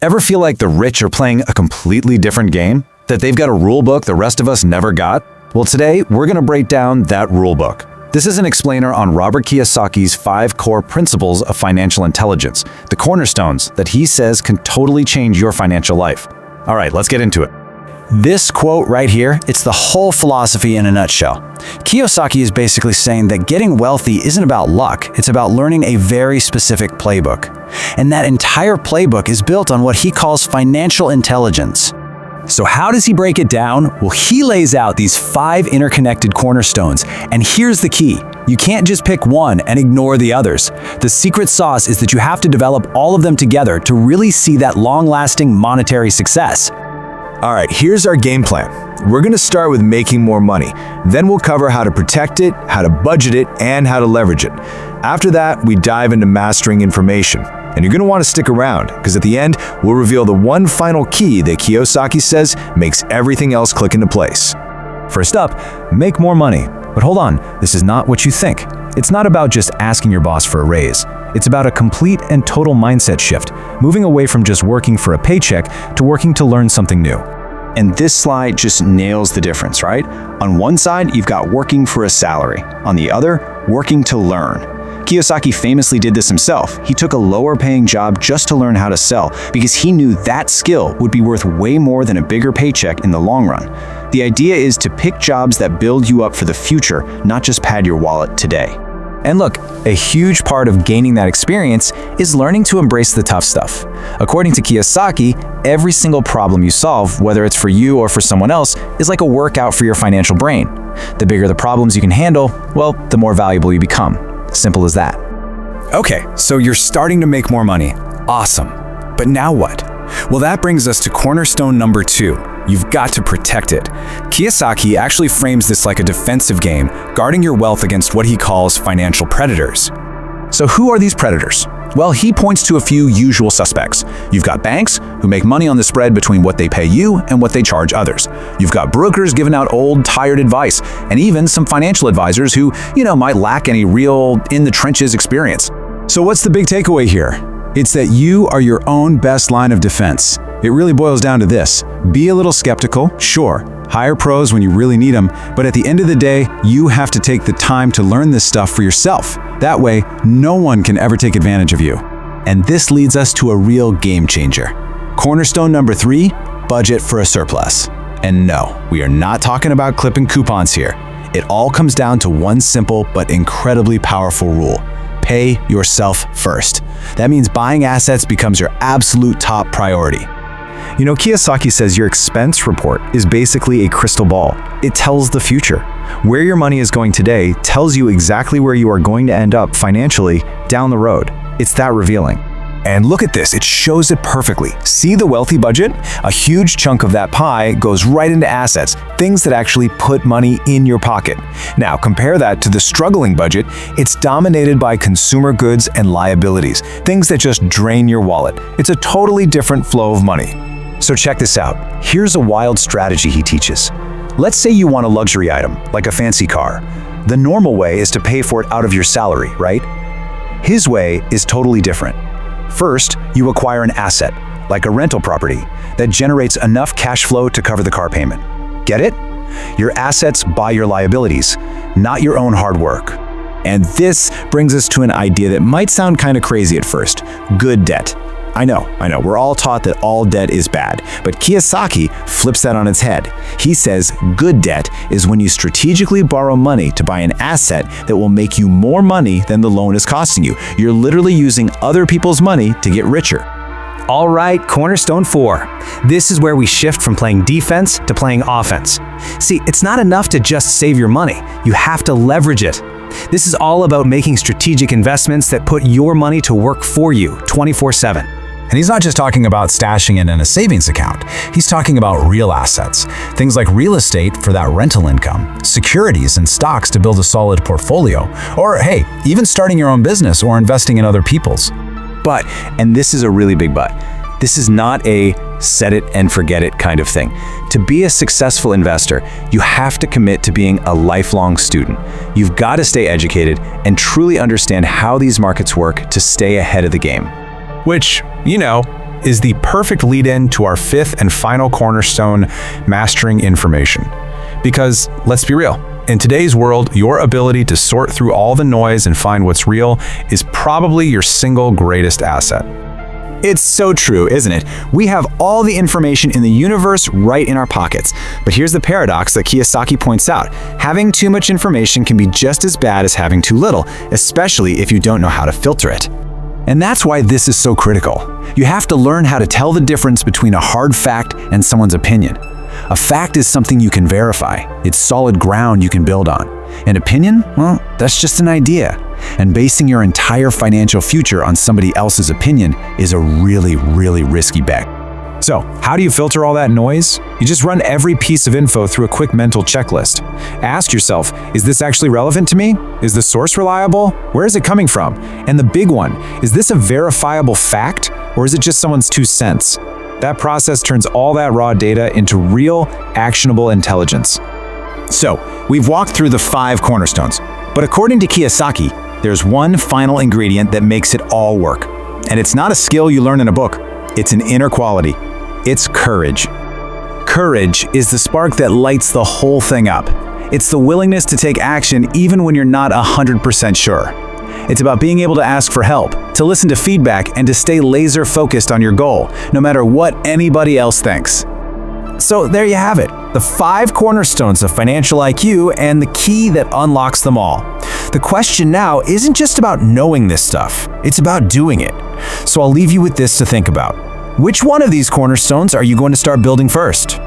Ever feel like the rich are playing a completely different game? That they've got a rule book the rest of us never got? Well, today we're going to break down that rule book. This is an explainer on Robert Kiyosaki's 5 core principles of financial intelligence, the cornerstones that he says can totally change your financial life. All right, let's get into it. This quote right here, it's the whole philosophy in a nutshell. Kiyosaki is basically saying that getting wealthy isn't about luck, it's about learning a very specific playbook. And that entire playbook is built on what he calls financial intelligence. So how does he break it down? Well, he lays out these 5 interconnected cornerstones, and here's the key. You can't just pick one and ignore the others. The secret sauce is that you have to develop all of them together to really see that long-lasting monetary success. All right, here's our game plan. We're going to start with making more money. Then we'll cover how to protect it, how to budget it, and how to leverage it. After that, we dive into mastering information. And you're going to want to stick around, because at the end, we'll reveal the one final key that Kiyosaki says makes everything else click into place. First up, make more money. But hold on, this is not what you think. It's not about just asking your boss for a raise. It's about a complete and total mindset shift, moving away from just working for a paycheck to working to learn something new. And this slide just nails the difference, right? On one side, you've got working for a salary. On the other, working to learn. Kiyosaki famously did this himself. He took a lower-paying job just to learn how to sell because he knew that skill would be worth way more than a bigger paycheck in the long run. The idea is to pick jobs that build you up for the future, not just pad your wallet today. And look, a huge part of gaining that experience is learning to embrace the tough stuff. According to Kiyosaki, every single problem you solve, whether it's for you or for someone else, is like a workout for your financial brain. The bigger the problems you can handle, well, the more valuable you become. Simple as that. Okay, so you're starting to make more money. Awesome. But now what? Well, that brings us to cornerstone number 2. You've got to protect it. Kiyosaki actually frames this like a defensive game, guarding your wealth against what he calls financial predators. So who are these predators? Well, he points to a few usual suspects. You've got banks, who make money on the spread between what they pay you and what they charge others. You've got brokers giving out old, tired advice, and even some financial advisors who, might lack any real in-the-trenches experience. So what's the big takeaway here? It's that you are your own best line of defense. It really boils down to this. Be a little skeptical, sure. Hire pros when you really need them, but at the end of the day, you have to take the time to learn this stuff for yourself. That way, no one can ever take advantage of you. And this leads us to a real game changer. Cornerstone number 3, budget for a surplus. And no, we are not talking about clipping coupons here. It all comes down to one simple but incredibly powerful rule. Pay yourself first. That means buying assets becomes your absolute top priority. Kiyosaki says your expense report is basically a crystal ball. It tells the future. Where your money is going today tells you exactly where you are going to end up financially down the road. It's that revealing. And look at this, it shows it perfectly. See the wealthy budget? A huge chunk of that pie goes right into assets, things that actually put money in your pocket. Now, compare that to the struggling budget. It's dominated by consumer goods and liabilities, things that just drain your wallet. It's a totally different flow of money. So check this out. Here's a wild strategy he teaches. Let's say you want a luxury item, like a fancy car. The normal way is to pay for it out of your salary, right? His way is totally different. First, you acquire an asset, like a rental property, that generates enough cash flow to cover the car payment. Get it? Your assets buy your liabilities, not your own hard work. And this brings us to an idea that might sound kind of crazy at first: good debt. I know, we're all taught that all debt is bad, but Kiyosaki flips that on its head. He says good debt is when you strategically borrow money to buy an asset that will make you more money than the loan is costing you. You're literally using other people's money to get richer. All right, cornerstone 4. This is where we shift from playing defense to playing offense. See, it's not enough to just save your money. You have to leverage it. This is all about making strategic investments that put your money to work for you 24/7. And he's not just talking about stashing it in a savings account. He's talking about real assets. Things like real estate for that rental income, securities and stocks to build a solid portfolio, or hey, even starting your own business or investing in other people's. But, and this is a really big but, this is not a set it and forget it kind of thing. To be a successful investor, you have to commit to being a lifelong student. You've got to stay educated and truly understand how these markets work to stay ahead of the game. Which, is the perfect lead-in to our fifth and final cornerstone, mastering information. Because, let's be real, in today's world, your ability to sort through all the noise and find what's real is probably your single greatest asset. It's so true, isn't it? We have all the information in the universe right in our pockets. But here's the paradox that Kiyosaki points out. Having too much information can be just as bad as having too little, especially if you don't know how to filter it. And that's why this is so critical. You have to learn how to tell the difference between a hard fact and someone's opinion. A fact is something you can verify. It's solid ground you can build on. An opinion? Well, that's just an idea. And basing your entire financial future on somebody else's opinion is a really, really risky bet. So, how do you filter all that noise? You just run every piece of info through a quick mental checklist. Ask yourself, is this actually relevant to me? Is the source reliable? Where is it coming from? And the big one, is this a verifiable fact, or is it just someone's 2 cents? That process turns all that raw data into real, actionable intelligence. So, we've walked through the 5 cornerstones. But according to Kiyosaki, there's one final ingredient that makes it all work. And it's not a skill you learn in a book. It's an inner quality. It's courage. Courage is the spark that lights the whole thing up. It's the willingness to take action even when you're not 100% sure. It's about being able to ask for help, to listen to feedback, and to stay laser focused on your goal, no matter what anybody else thinks. So there you have it, the 5 cornerstones of financial IQ and the key that unlocks them all. The question now isn't just about knowing this stuff, it's about doing it. So I'll leave you with this to think about. Which one of these cornerstones are you going to start building first?